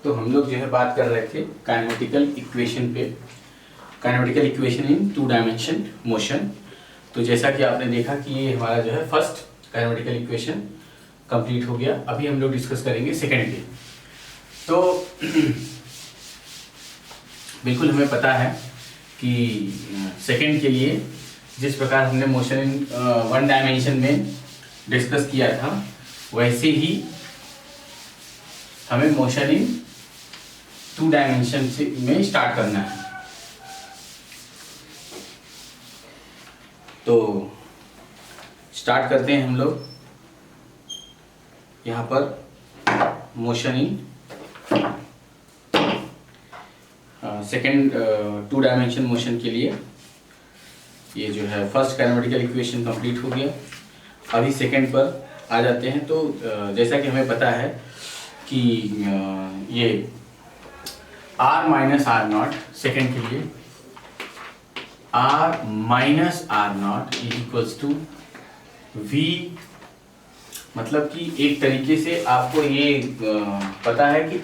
तो हम लोग जो है बात कर रहे थे काइनेमेटिकल इक्वेशन पे, kinematical equation in two dimension motion. तो जैसा कि आपने देखा कि ये हमारा जो है फर्स्ट काइनेमेटिकल इक्वेशन कंप्लीट हो गया। अभी हम लोग डिस्कस करेंगे सेकेंड पे। तो बिल्कुल हमें पता है कि सेकेंड के लिए जिस प्रकार हमने मोशन इन वन डायमेंशन में डिस्कस किया था, वैसे ही हमें मोशन इन टू डायमेंशन में स्टार्ट करना है। तो स्टार्ट करते हैं हम लोग यहाँ पर motion in second two dimension motion के लिए। ये जो है फर्स्ट काइनेमेटिकल इक्वेशन कंप्लीट हो गया। अभी सेकेंड पर आ जाते हैं। तो जैसा कि हमें पता है कि ये r minus are naught second के लिए r minus are naught is equals to v, मतलब कि एक तरीके से आपको ये पता है कि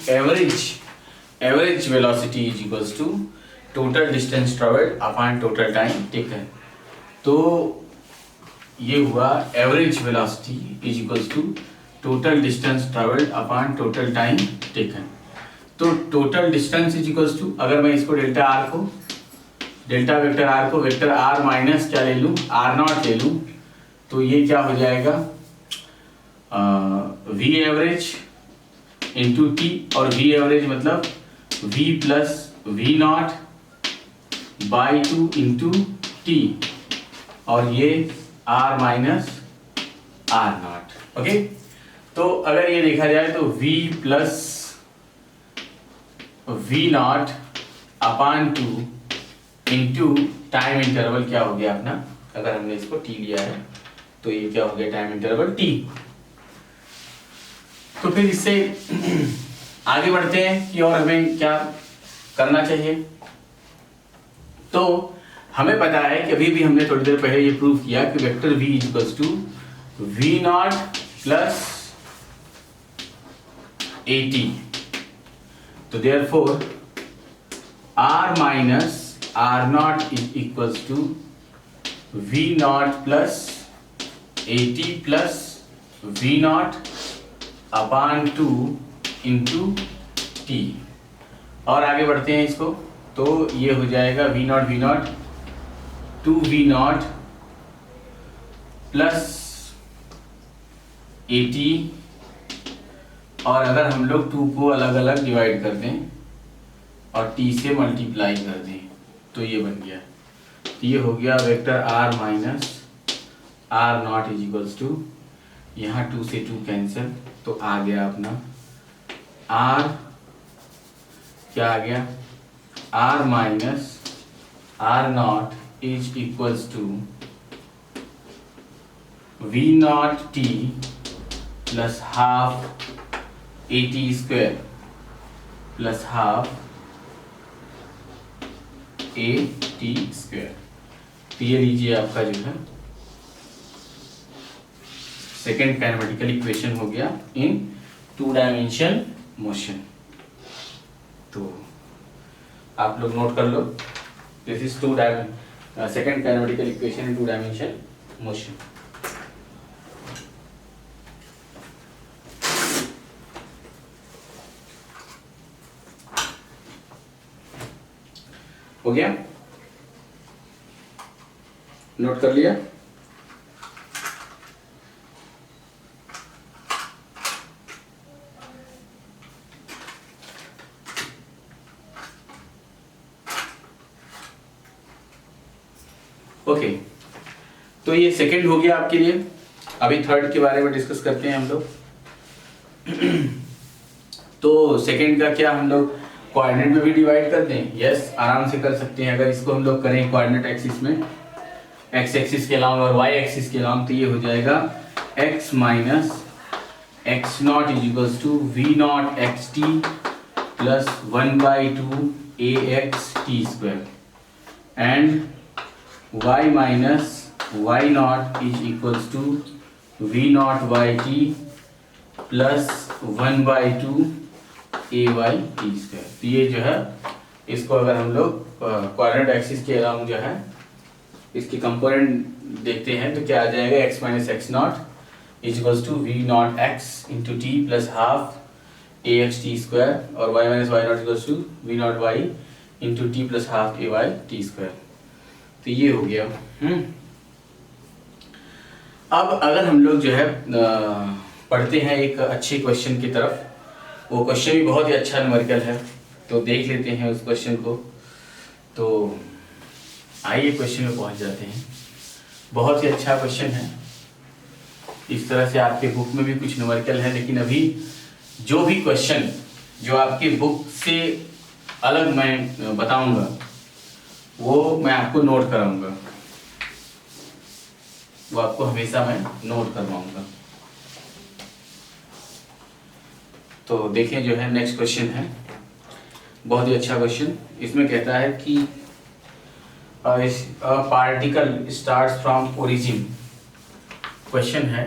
average velocity is equals to total distance travelled upon total time taken. तो ये हुआ average velocity is equals to total distance travelled upon total time taken. तो total distance is equals to, अगर मैं इसको डेल्टा वेक्टर आर को vector are minus क्या ले लूँ, आर नॉट ले लूँ, तो ये क्या हो जाएगा वी एवरेज इंटू टी, और वी एवरेज मतलब v plus v naught by two into t, और ये r minus are naught. Okay, तो अगर ये देखा जाए तो v plus v naught upon two into time interval क्या हो गया अपना, अगर हमने इसको t लिया है तो ये क्या हो गया टाइम इंटरवल t। तो फिर इससे आगे बढ़ते हैं कि और हमें क्या करना चाहिए। तो हमें पता है कि अभी भी हमने थोड़ी देर पहले ये प्रूव किया कि vector v equals to v naught plus at। तो therefore r minus are naught is equals to v naught plus at plus v naught upon two into t. और आगे बढ़ते हैं इसको, तो ये हो जाएगा v naught two v naught plus a t, और अगर हम लोग टू को अलग अलग डिवाइड कर दें और टी से मल्टीप्लाई कर दें तो ये बन गया। तो ये हो गया vector are minus are naught is equals to, यहाँ टू से टू कैंसिल, तो आ गया अपना r, क्या आ गया r minus are naught is equals to v naught t plus half a t square plus half a t square. तो ये लीजिए आपका जो है सेकेंड काइनेमेटिकल इक्वेशन हो गया इन टू डायमेंशन मोशन। तो आप लोग नोट कर लो, this is two dimension second kinematical equation in two dimension motion. हो गया, नोट कर लिया। ओके, तो ये सेकंड हो गया आपके लिए। अभी थर्ड के बारे में डिस्कस करते हैं हम लोग। तो सेकंड का क्या हम लोग कोऑर्डिनेट में भी डिवाइड कर दें? यस, आराम से कर सकते हैं। अगर इसको हम लोग करें कोऑर्डिनेट एक्सिस में, एक्स एक्सिस के अलावा और वाई एक्सिस के अलावा, तो ये हो जाएगा x minus x naught is equals to v naught x t plus one by two a x t square, and y minus y naught is equals to v naught y t plus one by two AYT²। तो ये जो है इसको अगर हम लोग coordinate axis के around जो है इसके कंपोनेंट देखते हैं तो क्या आ जाएगा, x minus x naught is equals to v naught x into t plus half AXT² और y minus y naught equals to v naught y into t plus half AYT²। तो ये हो गया। अब अगर हम लोग जो है पढ़ते हैं एक अच्छे क्वेश्चन की तरफ, वो क्वेश्चन भी बहुत ही अच्छा न्यूमेरिकल है, तो देख लेते हैं उस क्वेश्चन को। तो आइए क्वेश्चन में पहुंच जाते हैं। बहुत ही अच्छा क्वेश्चन है। इस तरह से आपके बुक में भी कुछ न्यूमेरिकल है, लेकिन अभी जो भी क्वेश्चन जो आपकी बुक से अलग मैं बताऊंगा वो मैं आपको नोट कराऊंगा, वो आपको हमेशा मैं नोट करवाऊंगा। तो देखें जो है नेक्स्ट क्वेश्चन है, बहुत ही अच्छा क्वेश्चन। इसमें कहता है कि particle starts from origin. Question है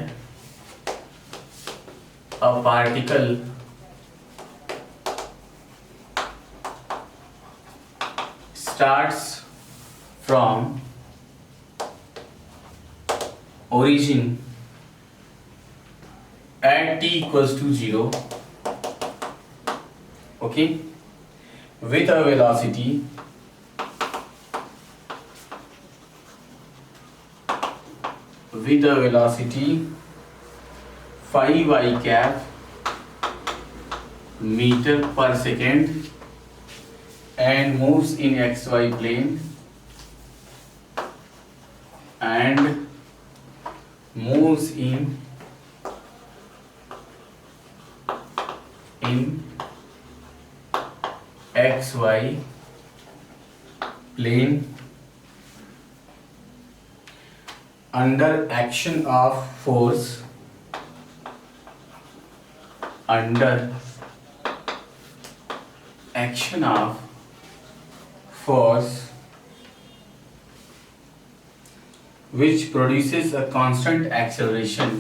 a particle starts from origin at t equals to 0, okay, with a velocity phi y cap meter per second and moves in xy plane and moves in xy plane under action of force which produces a constant acceleration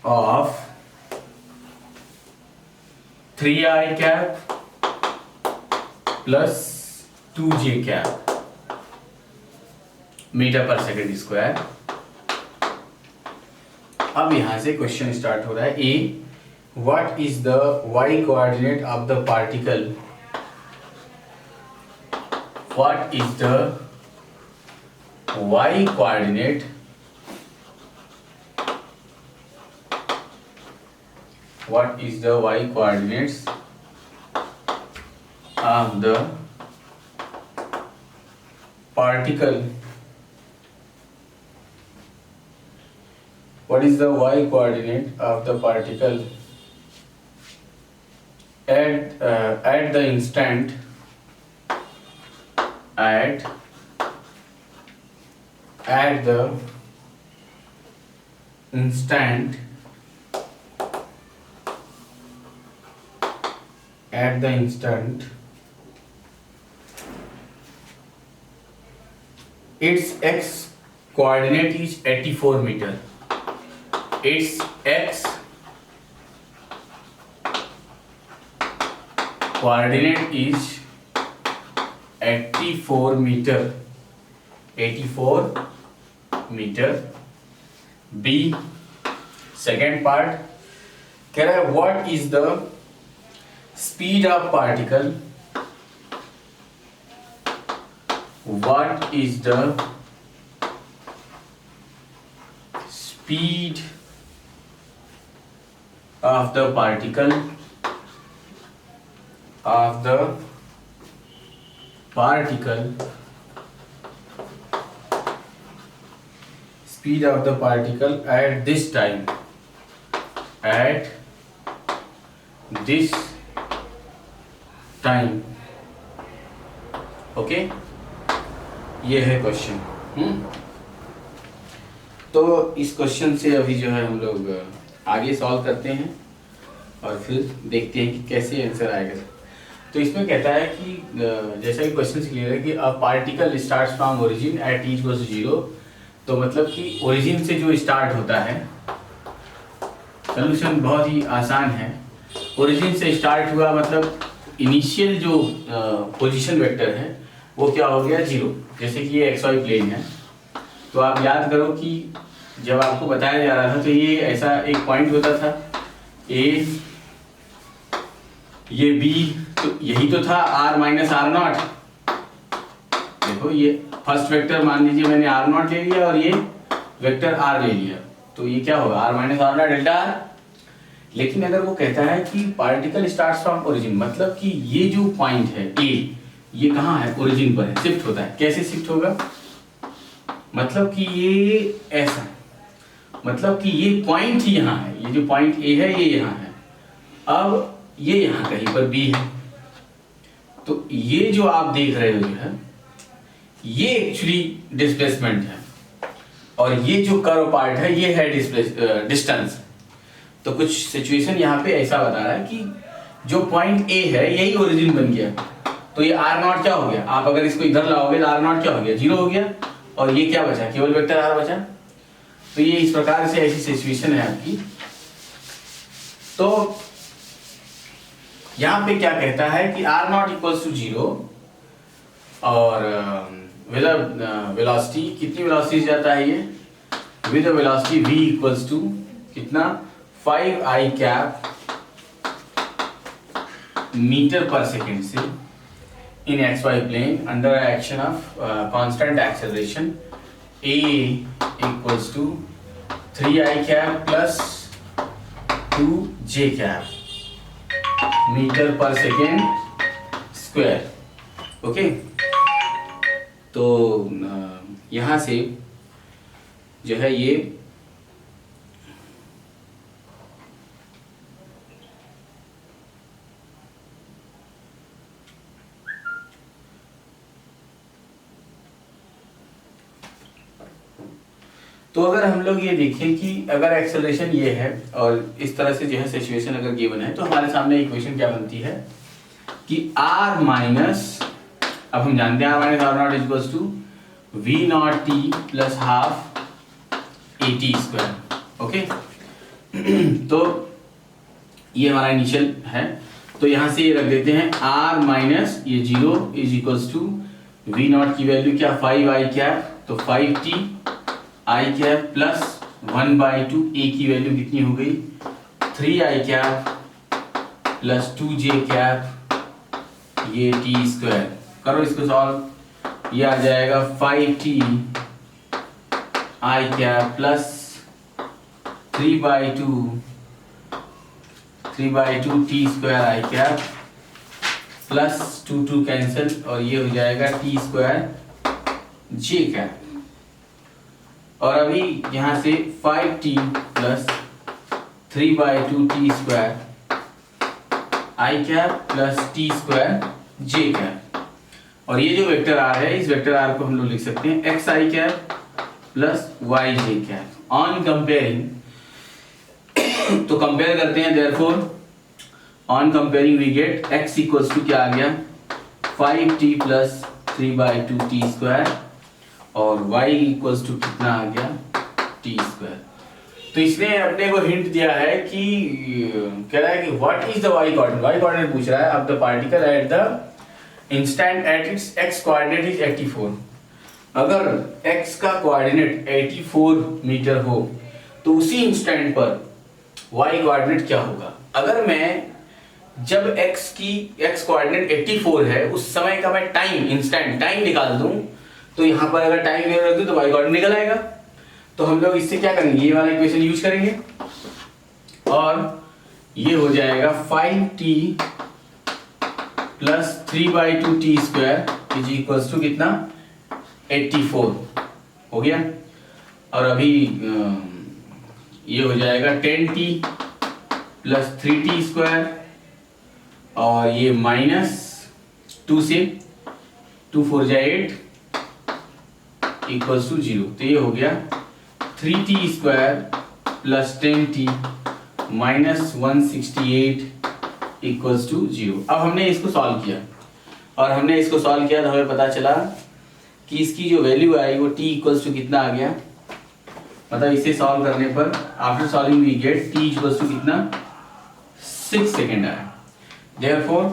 of 3i cap plus 2j cap metre पर second square. अब यहां से question start हो रहा है। A, what is the Y coordinate of the particle? What is the Y coordinate what is the y coordinates of the particle? What is the y coordinate of the particle at the instant at the instant its x coordinate is 84 meter. Its x coordinate is 84 meter. 84 meter. B, second part कह रहा है what is the speed of particle? What is the speed of the particle speed of the particle at this time, okay. ये है question. तो इस question से अभी जो है हम लोग आगे सॉल्व करते हैं। और फिर देखते हैं कि कैसे आंसर आएगा। तो इसमें कहता है कि जैसा कि क्वेश्चन क्लियर है कि a particle starts from origin at t equals to 0, तो मतलब कि ओरिजिन से जो स्टार्ट होता है, सोल्यूशन बहुत ही आसान है। ओरिजिन से स्टार्ट हुआ मतलब इनिशियल जो पोजीशन वेक्टर है वो क्या हो गया 0। जैसे कि ये xy प्लेन है, तो आप याद करो कि जब आपको बताया जा रहा था तो ये ऐसा एक पॉइंट होता था A, ये B, तो यही तो था r माइनस आर नॉट। देखो ये फर्स्ट वेक्टर मान लीजिए मैंने r नॉट ले लिया और ये वेक्टर r ले लिया, तो ये क्या होगा r minus are naught delta r। लेकिन अगर वो कहता है कि पार्टिकल स्टार्ट्स फ्रॉम ओरिजिन, मतलब कि ये जो पॉइंट है A, ये कहाँ है, ओरिजिन पर है, शिफ्ट होता है। कैसे शिफ्ट होगा, मतलब कि ये ऐसा, मतलब कि ये पॉइंट ही यहाँ है, ये जो पॉइंट A है ये यहाँ है, अब ये यहाँ कहीं पर B है, तो ये जो आप देख रहे हो जो है ये एक्चुअली डिस्प्लेसमेंट है, और ये जो कर्व पार्ट है ये है डिस्टेंस। तो कुछ सिचुएशन यहाँ पे ऐसा बता रहा है कि जो पॉइंट A है यही ओरिजिन बन गया, तो ये r नॉट क्या हो गया, आप अगर इसको इधर लाओगे तो r नॉट क्या हो गया 0 हो गया, और ये क्या बचा, केवल वेक्टर r बचा। तो ये इस प्रकार से ऐसी सिचुएशन है आपकी। तो यहाँ पे क्या कहता है कि r नॉट इक्वल्स टू 0 और वेलोसिटी, कितनी वेलोसिटी जाता है ये, with velocity v equals to कितना 5i कैप मीटर पर सेकेंड से in xy plane under action of constant acceleration a equals to 3i cap plus 2j cap metre पर second square. Okay, तो यहाँ से जो है ये तो अगर हम लोग ये देखें कि अगर एक्सेलरेशन ये है और इस तरह से जो है सिचुएशन अगर गिवन है, तो हमारे सामने इक्वेशन क्या बनती है कि r माइनस, अब हम जानते हैं r minus are naught equals to v naught t plus half a t square. Okay, तो ये हमारा इनिशियल है, तो यहाँ से ये रख देते हैं r माइनस ये 0 is equals to v naught की वैल्यू क्या 5i कैप, तो 5t i cap plus 1/2 a की वैल्यू कितनी हो गई 3i cap plus 2j cap ये t स्क्वायर। करो इसको सॉल्व, ये आ जाएगा 5t i cap plus 3/2 t square i cap plus 2 cancel और ये हो जाएगा t स्क्वायर j कैप। और अभी यहाँ से 5t plus 3/2 t square i cap plus t square j cap, और ये जो वेक्टर r है इस वेक्टर r को हम लोग लिख सकते हैं xi cap plus yj cap on comparing. तो कंपेयर करते हैं, therefore on comparing we get x equals to क्या आ गया 5t प्लस 3/2 t स्क्वायर और y इक्वल्स टू कितना आ गया t स्क्वायर। तो इसने अपने को हिंट दिया है कि कह रहा है कि what is the y coordinate पूछ रहा है अब the particle at the instant at its x coordinate is 84। अगर x का कोऑर्डिनेट 84 मीटर हो तो उसी इंस्टेंट पर y कोऑर्डिनेट क्या होगा। अगर मैं जब x कोऑर्डिनेट 84 है उस समय का मैं टाइम इंस्टेंट टाइम निकाल दूं, तो यहाँ पर अगर टाइम वैल्यू रख दूं तो y कोऑर्डिनेट निकल आएगा। तो हम लोग इससे क्या करेंगे, ये वाला इक्वेशन यूज करेंगे और ये हो जाएगा 5t plus 3/2 t square is equals to कितना 84 हो गया। और अभी ये हो जाएगा 10t प्लस 3t स्क्वायर और ये माइनस 2 से 2 4 जा 8 इक्वल्स टू 0। तो ये हो गया 3t square plus 10t -168 equals to 0। अब हमने इसको सॉल्व किया और हमने इसको सॉल्व किया तो हमें पता चला कि इसकी जो वैल्यू आई वो t इक्वल्स टू कितना आ गया, मतलब इसे सॉल्व करने पर after solving we get t equals to कितना 6 सेकेंड आया। देयरफॉर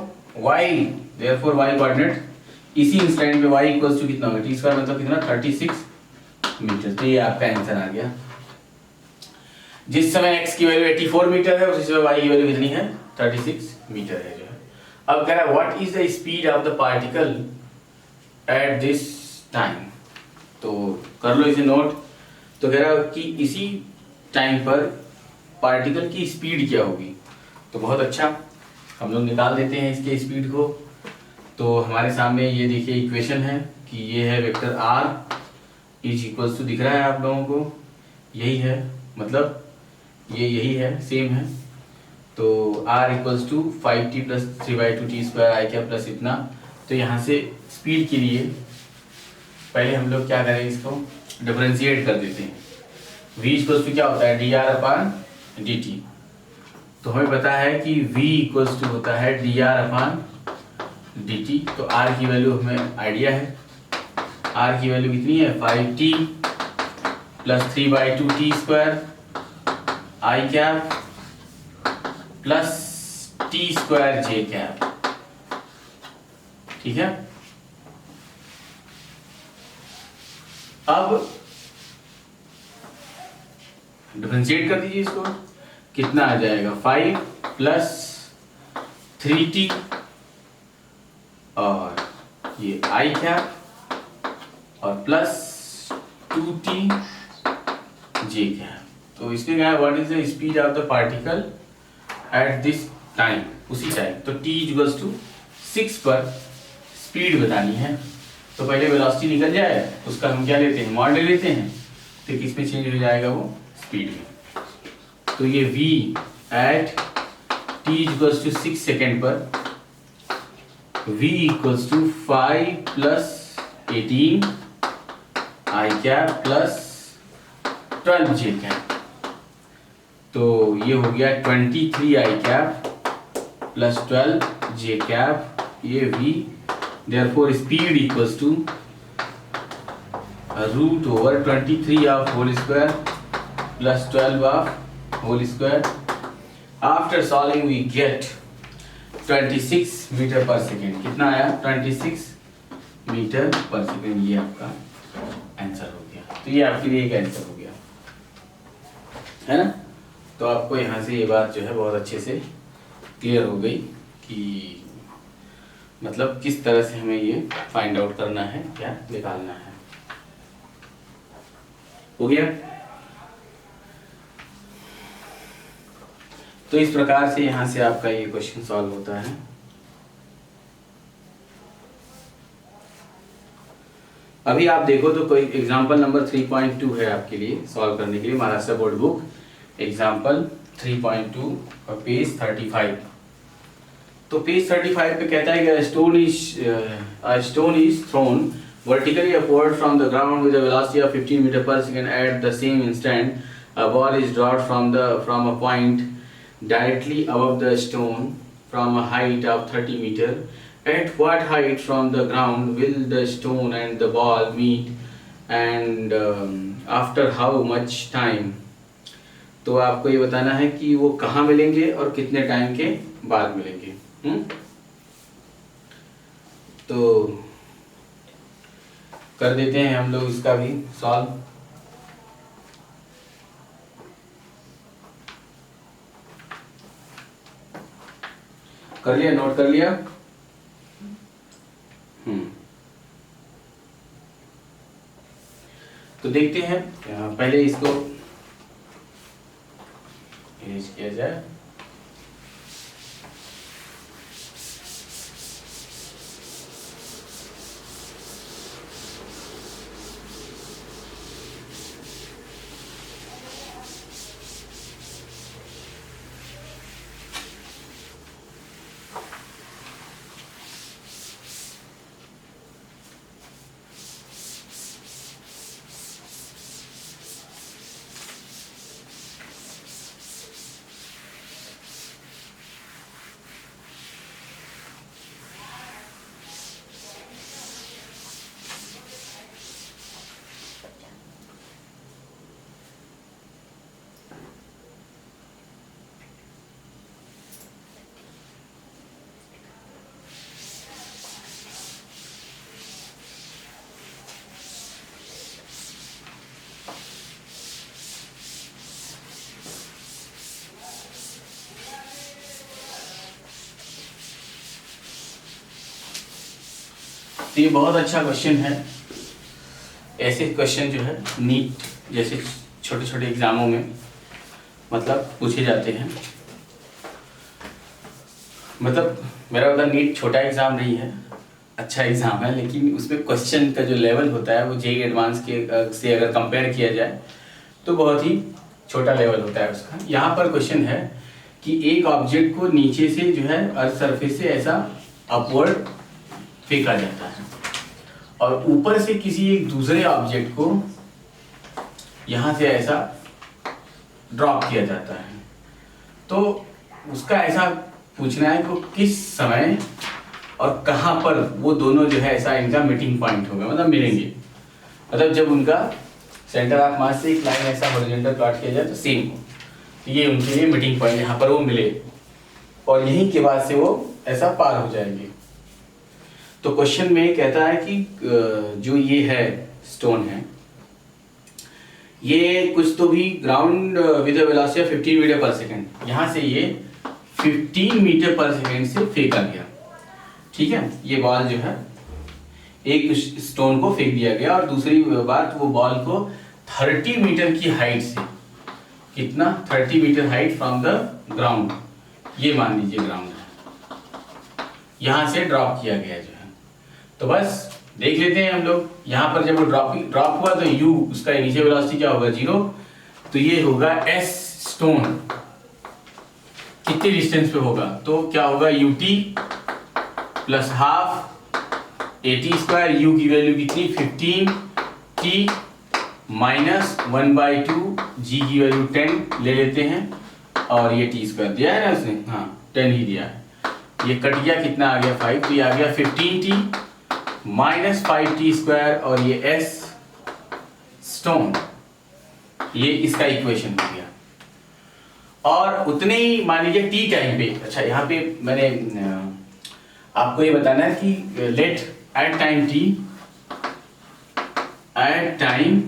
y कोऑर्डिनेट इसी इंस्टेंट पे y इक्वल्स टू कितना होगा, t स्क्वायर मतलब कितना 36 मीटर। तो ये आपका आंसर आ गया। जिस समय x की वैल्यू 84 मीटर है उसी समय y की वैल्यू कितनी है 36 मीटर है जो है। अब कह रहा है what is the speed of the particle at this time, तो कर लो इसे नोट। तो कह रहा है कि इसी टाइम पर पार्टिकल की स्पीड क्या होगी। तो बहुत अच्छा, हम लोग निकाल देते हैं इसके स्पीड को। तो हमारे सामने ये देखिए इक्वेशन है कि ये है vector r is equals to, दिख रहा है आप लोगों को, यही है, मतलब ये यही है, सेम है। तो r equals to 5t plus 3/2t square I क्या प्लस इतना। तो यहाँ से स्पीड के लिए पहले हम लोग क्या करें, इसको डिफरेंशिएट कर देते हैं। v इक्वल्स टू क्या होता है dr/dt। तो हमें पता है कि v इक्वल्स टू होता है dr/dt। तो r की वैल्यू हमें आइडिया है, r की वैल्यू कितनी है 5t प्लस 3/2t स्क्वायर आई कैप प्लस टी स्क्वायर जे कैप, ठीक है। अब डिफरेंशिएट कर दीजिए इसको, कितना आ जाएगा 5 प्लस 3t और ये आई कैप और प्लस 2t जे कैप। तो इसमें क्या है, what is the speed of the particle at this time, उसी टाइम। तो t इक्वल्स टू 6 पर स्पीड बतानी है। तो पहले वेलोसिटी निकल जाए, उसका हम क्या लेते हैं, मॉड ले लेते हैं, फिर किस में चेंज हो जाएगा वो स्पीड में। तो ये v at t equals to 6 second पर v equals to 5 plus 18 I cap plus 12 J cap. तो ये हो गया 23 I cap plus 12 J cap, ये v। Therefore speed equals to √23 of whole square plus 12 of whole square. After solving we get 26 metre पर second. कितना आया 26 metre पर second. ये आपका आंसर हो गया। तो ये आपके लिए एक आंसर हो गया, है ना। तो आपको यहाँ से ये बात जो है बहुत अच्छे से क्लियर हो गई कि मतलब किस तरह से हमें ये फाइंड आउट करना है, क्या निकालना है। हो गया। तो इस प्रकार से यहाँ से आपका ये क्वेश्चन सॉल्व होता है। अभी आप देखो तो कोई एग्जांपल नंबर 3.2 है आपके लिए सॉल्व करने के लिए, महाराष्ट्र बोर्ड बुक एग्जांपल 3.2 और पेज 35। तो पेज 35 पे कहता है कि a stone is thrown vertically upward from the ground with a velocity of 15 meter per second. At the same instant, a ball is dropped from a point directly above the stone from a height of 30 meter. At what height from the ground will the stone and the ball meet, and after how much time? तो आपको ये बताना है कि वो कहाँ मिलेंगे और कितने टाइम के बाद मिलेंगे। तो कर देते हैं हम लोग इसका भी सॉल्व। कर लिया, नोट कर लिया। तो देखते हैं, पहले इसको इरेज किया जाए। तो ये बहुत अच्छा क्वेश्चन है। ऐसे क्वेश्चन जो है नीट जैसे छोटे छोटे एग्जामों में मतलब पूछे जाते हैं। मतलब मेरा मतलब नीट छोटा एग्ज़ाम नहीं है, अच्छा एग्ज़ाम है, लेकिन उसमें क्वेश्चन का जो लेवल होता है वो जेईई एडवांस के से अगर कंपेयर किया जाए तो बहुत ही छोटा लेवल होता है उसका। यहाँ पर क्वेश्चन है कि एक ऑब्जेक्ट को नीचे से जो है अर्थ सरफेस से ऐसा अपवर्ड फेंका जाता है और ऊपर से किसी एक दूसरे ऑब्जेक्ट को यहाँ से ऐसा ड्रॉप किया जाता है। तो उसका ऐसा पूछना है कि किस समय और कहाँ पर वो दोनों जो है ऐसा इनका मीटिंग पॉइंट होगा, मतलब मिलेंगे। मतलब जब उनका सेंटर ऑफ मास से एक लाइन ऐसा हॉरिजॉन्टल प्लॉट किया जाए तो सेम हो, तो ये उनके लिए मीटिंग पॉइंट, यहाँ पर वो मिले और यहीं के बाद से वो ऐसा पार हो जाएंगे। तो क्वेश्चन में कहता है कि जो ये है स्टोन है, ये कुछ तो भी ground with velocity of 15 metre पर सेकेंड, यहाँ से ये 15 मीटर पर सेकेंड से फेंका गया। ठीक है, ये बॉल जो है एक स्टोन को फेंक दिया गया और दूसरी बात वो बॉल को 30 मीटर की हाइट से, कितना 30 metre height from the ground, ये मान लीजिए ग्राउंड है, यहाँ से ड्रॉप किया गया जो है। तो बस देख लेते हैं हम लोग, यहाँ पर जब वो ड्रॉप हुआ तो u उसका इनिशियल वेलोसिटी क्या होगा 0, तो ये होगा s स्टोन कितने डिस्टेंस पे होगा, तो क्या होगा ut plus half at square, u की वैल्यू कितनी 15t माइनस 1/2, g की वैल्यू 10 ले लेते हैं और ये t स्क्वायर दिया है ना उसने, हाँ 10 ही दिया है, ये कट गया कितना आ गया 5, तो ये आ गया 15t माइनस 5t स्क्वायर और ये s स्टोन, ये इसका इक्वेशन हो गया। और उतने ही मान लीजिए t टाइम पे, अच्छा यहाँ पे मैंने आपको ये बताना है कि let at time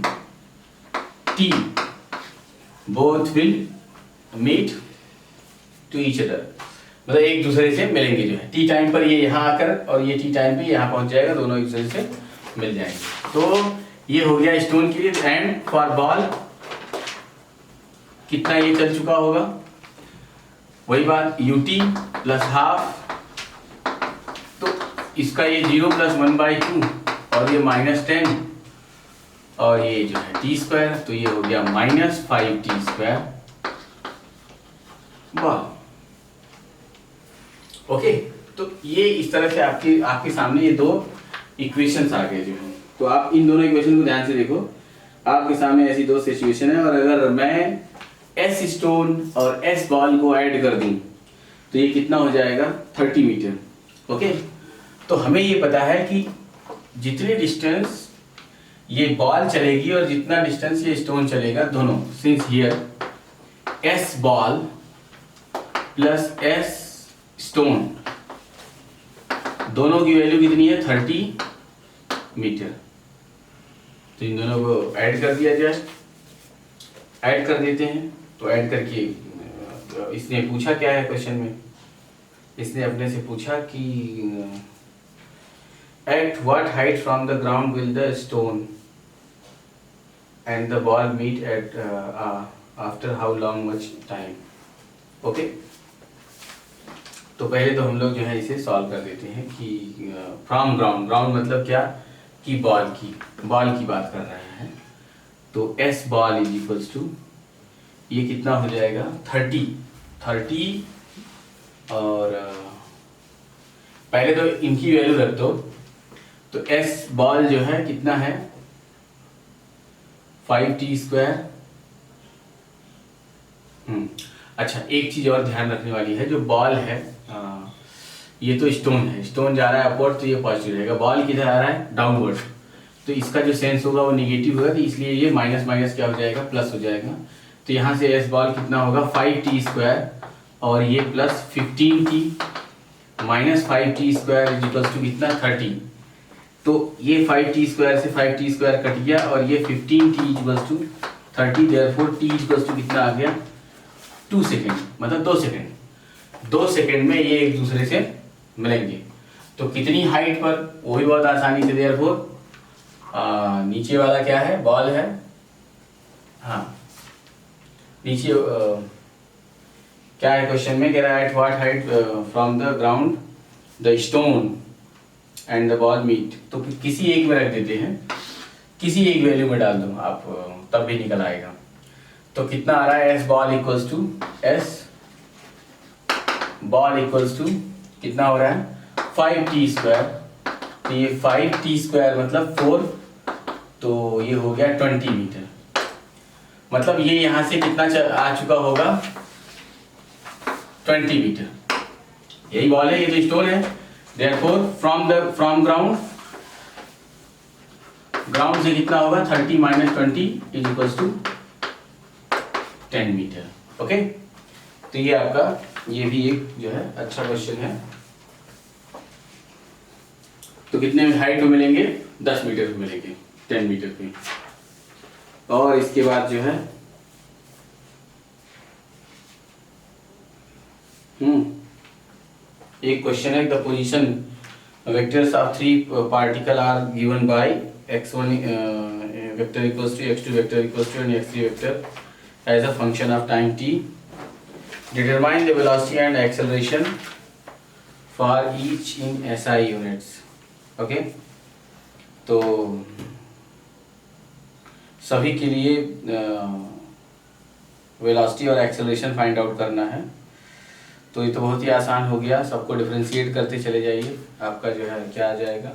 t both will meet to each other, मतलब एक दूसरे से मिलेंगे जो है टी टाइम पर, ये यहाँ आकर और ये टी टाइम पे यहाँ पहुंच जाएगा, दोनों एक दूसरे से मिल जाएंगे। तो ये हो गया स्टोन के लिए। एंड फॉर बॉल कितना ये चल चुका होगा, वही बात ut प्लस हाफ, तो इसका ये 0 प्लस 1/2 और ये माइनस 10 और ये जो है t स्क्वायर, तो ये हो गया minus 5t square ball. Okay, तो ये इस तरह से आपके सामने ये दो इक्वेशंस आ गए जो है। तो आप इन दोनों इक्वेशन को ध्यान से देखो, आपके सामने ऐसी दो सिचुएशन है और अगर मैं s स्टोन और s बॉल को ऐड कर दूं तो ये कितना हो जाएगा 30 मीटर। ओके, तो हमें ये पता है कि जितने डिस्टेंस ये बॉल चलेगी और जितना डिस्टेंस ये स्टोन चलेगा, दोनों since here s ball plus s stone, दोनों की वैल्यू कितनी है 30 मीटर। तो इन दोनों को ऐड कर दिया जाए, ऐड कर देते हैं। तो ऐड करके इसने पूछा क्या है क्वेश्चन में, इसने अपने से पूछा कि at what height from the ground will the stone and the ball meet at after how long much time. Okay, तो पहले तो हम लोग जो है इसे सॉल्व कर देते हैं कि फ्रॉम ग्राउंड, ग्राउंड मतलब क्या कि बॉल की बात कर रहे हैं। तो s ball is equals to, ये कितना हो जाएगा 30 और पहले तो इनकी वैल्यू रख दो, तो s बॉल जो है कितना है 5t स्क्वायर। अच्छा, एक चीज और ध्यान रखने वाली है, जो बॉल है ये तो स्टोन है, स्टोन जा रहा है अपवर्ड तो ये पॉजिटिव रहेगा, बॉल किधर आ रहा है डाउनवर्ड, तो इसका जो सेंस होगा वो निगेटिव होगा, तो इसलिए ये माइनस माइनस क्या हो जाएगा प्लस हो जाएगा। तो यहाँ से एस बॉल कितना होगा 5t स्क्वायर और ये plus 15t minus 5t square is equals to कितना 30। तो ये 5t स्क्वायर से 5t स्क्वायर कट गया और ये 15t equals to 30, therefore t equals to कितना आ गया 2 सेकेंड, मतलब 2 सेकेंड में ये एक दूसरे से मिलेंगे। तो कितनी हाइट पर, वो भी बहुत आसानी से, देयरफॉर नीचे वाला क्या है, बॉल है, हाँ नीचे क्या है क्वेश्चन में, कह रहा है at what height from the ground the stone and the ball meet. तो किसी एक में रख देते हैं, किसी एक वैल्यू में डाल दो आप, तब भी निकल आएगा। तो कितना आ रहा है, S ball equals to, S ball equals to कितना हो रहा है 5t²। तो ये 5t² मतलब 4, तो ये हो गया 20 मीटर। मतलब ये यहां से कितना आ चुका होगा 20 मीटर। यही बॉल है, ये तो स्टोन है। देयरफॉर फ्रॉम ग्राउंड से कितना होगा 30 - 20 = 10 मीटर। ओके, तो ये आपका, ये भी एक जो है अच्छा क्वेश्चन है। तो कितने हाइट में मिलेंगे, 10 मीटर पे मिलेंगे, 10 मीटर पे। और इसके बाद जो है एक क्वेश्चन है, the position vectors of 3 particle are given by x1 vector equals to x2 vector equals to x3 vector as a function of time t। Determine the velocity and acceleration for each in SI units. Okay, तो सभी के लिए velocity और acceleration find out करना है। तो ये तो बहुत ही आसान हो गया, सबको डिफरेंशिएट करते चले जाइए, आपका जो है क्या आ जाएगा,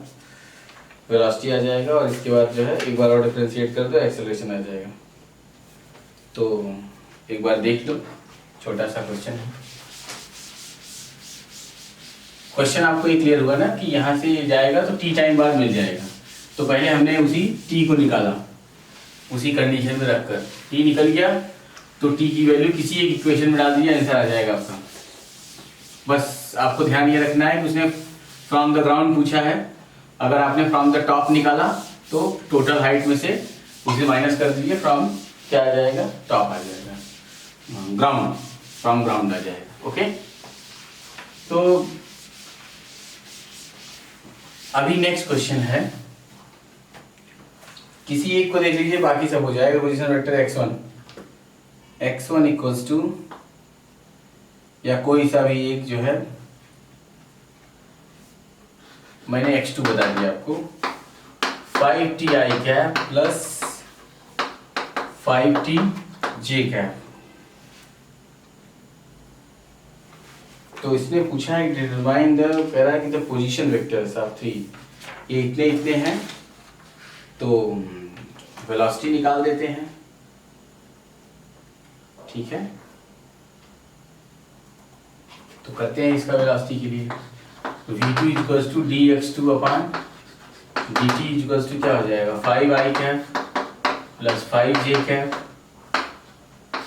वेलोसिटी आ जाएगा, और इसके बाद जो है एक बार और डिफरेंशिएट कर दो, एक्सेलरेशन आ जाएगा। तो एक बार देख लो, छोटा सा क्वेश्चन है। क्वेश्चन आपको ये क्लियर हुआ ना कि यहाँ से जाएगा तो t टाइम बाद मिल जाएगा। तो पहले हमने उसी t को निकाला, उसी कंडीशन में रखकर t निकल गया, तो t की वैल्यू किसी एक इक्वेशन में डाल दीजिए, आंसर आ जाएगा आपका। बस आपको ध्यान ये रखना है कि उसने फ्रॉम द ग्राउंड पूछा है, अगर आपने फ्रॉम द टॉप निकाला तो टोटल हाइट में से उसे माइनस कर दीजिए, फ्रॉम क्या आ जाएगा, टॉप आ जाएगा, ग्राउंड, फ्रॉम ग्राउंड आ जाएगा। ओके, तो अभी नेक्स्ट क्वेश्चन है, किसी एक को देख लीजिए, बाकी सब हो जाएगा। Position vector x1 equals to, या कोई सा भी एक जो है, मैंने x2 बता दिया आपको, 5ti प्लस 5tj। तो इसने पूछा है डिटरमाइन द, कह रहा है कि द पोजीशन वेक्टर्स ऑफ 3, ये इतने इतने हैं, तो वेलोसिटी निकाल देते हैं। ठीक है, तो करते हैं इसका वेलोसिटी के लिए। तो v2 = dx2/dt = क्या हो जाएगा 5i प्लस 5j।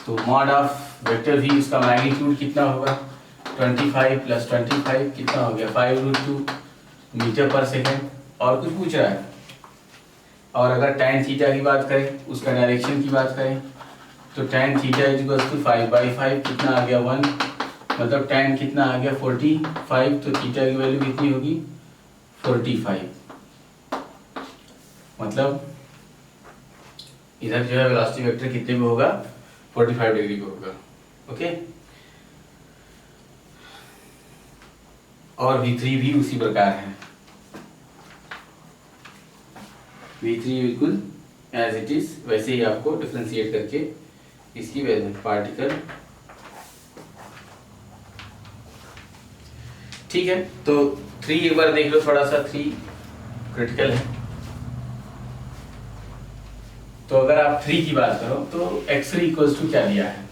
तो मॉड ऑफ वेक्टर v, इसका मैग्नीट्यूड कितना होगा 25 प्लस 25 कितना हो गया 5√2 मीटर पर सेकेंड। और कुछ पूछ रहा है, और अगर tan थीटा की बात करें, उसका डायरेक्शन की बात करें, तो tan थीटा = 5/5 कितना आ गया 1, मतलब tan कितना आ गया 45, तो थीटा की वैल्यू कितनी होगी 45। मतलब इधर जो है वेलोसिटी वेक्टर कितने पे होगा 45 डिग्री पे होगा। ओके, और v3 भी उसी प्रकार है, v3 बिल्कुल एज इट इज वैसे ही आपको डिफरेंशिएट करके इसकी पार्टिकल। ठीक है, तो 3 एक बार देख लो, थोड़ा सा 3 क्रिटिकल है। तो अगर आप 3 की बात करो तो x3 = क्या दिया है,